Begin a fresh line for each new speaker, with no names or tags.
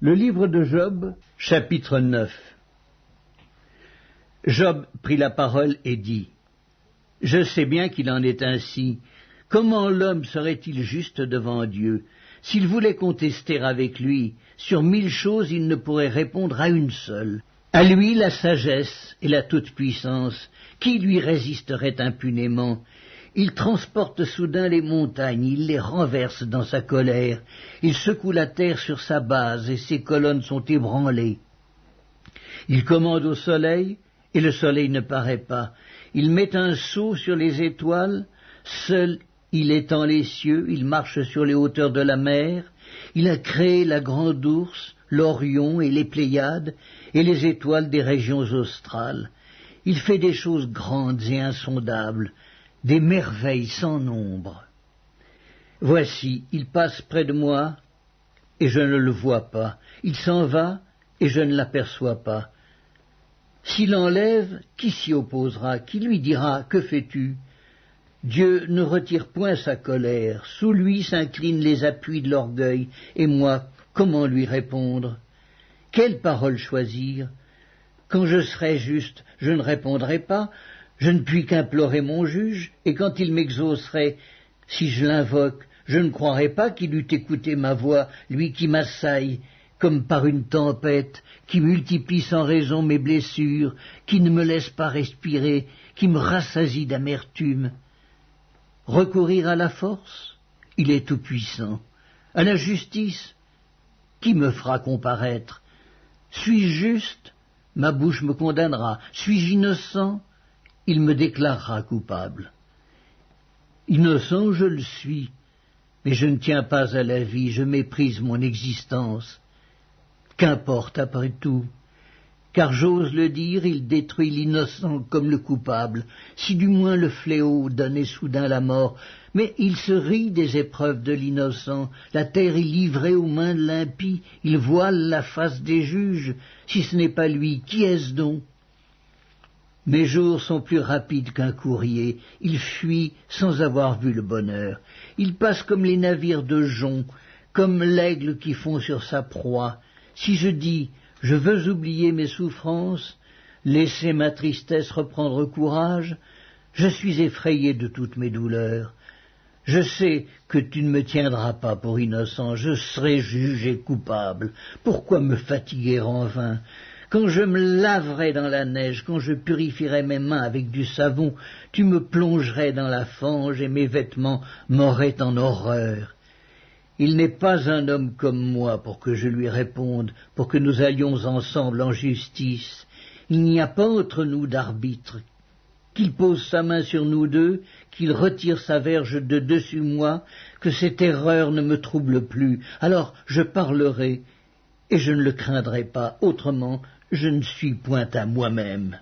Le livre de Job, chapitre 9. Job prit la parole et dit : « Je sais bien qu'il en est ainsi. Comment l'homme serait-il juste devant Dieu? S'il voulait contester avec lui, sur 1000 choses il ne pourrait répondre à une seule. À lui la sagesse et la toute-puissance, qui lui résisterait impunément? Il transporte soudain les montagnes, il les renverse dans sa colère, il secoue la terre sur sa base et ses colonnes sont ébranlées. Il commande au soleil, et le soleil ne paraît pas. Il met un sceau sur les étoiles, seul il étend les cieux, il marche sur les hauteurs de la mer. Il a créé la grande ours, l'Orion et les Pléiades, et les étoiles des régions australes. Il fait des choses grandes et insondables, des merveilles sans nombre. Voici, il passe près de moi, et je ne le vois pas. Il s'en va, et je ne l'aperçois pas. S'il enlève, qui s'y opposera? Qui lui dira : que fais-tu? Dieu ne retire point sa colère. Sous lui s'inclinent les appuis de l'orgueil. Et moi, comment lui répondre? Quelle parole choisir? Quand je serai juste, je ne répondrai pas. Je ne puis qu'implorer mon juge, et quand il m'exaucerait, si je l'invoque, je ne croirai pas qu'il eût écouté ma voix, lui qui m'assaille comme par une tempête, qui multiplie sans raison mes blessures, qui ne me laisse pas respirer, qui me rassasie d'amertume. Recourir à la force? Il est tout-puissant. À la justice? Qui me fera comparaître? Suis-je juste? Ma bouche me condamnera. Suis-je innocent? Il me déclarera coupable. Innocent, je le suis, mais je ne tiens pas à la vie, je méprise mon existence. Qu'importe après tout, car j'ose le dire, il détruit l'innocent comme le coupable, si du moins le fléau donnait soudain la mort, mais il se rit des épreuves de l'innocent, la terre est livrée aux mains de l'impie, il voile la face des juges, si ce n'est pas lui, qui est-ce donc? Mes jours sont plus rapides qu'un courrier, il fuit sans avoir vu le bonheur. Il passe comme les navires de jonc, comme l'aigle qui fond sur sa proie. Si je dis, je veux oublier mes souffrances, laisser ma tristesse reprendre courage, je suis effrayé de toutes mes douleurs. Je sais que tu ne me tiendras pas pour innocent, je serai jugé coupable. Pourquoi me fatiguer en vain? Quand je me laverai dans la neige, quand je purifierai mes mains avec du savon, tu me plongerais dans la fange et mes vêtements m'auraient en horreur. Il n'est pas un homme comme moi pour que je lui réponde, pour que nous allions ensemble en justice. Il n'y a pas entre nous d'arbitre. Qu'il pose sa main sur nous deux, qu'il retire sa verge de dessus moi, que cette erreur ne me trouble plus. Alors je parlerai, et je ne le craindrai pas, autrement je ne suis point à moi-même.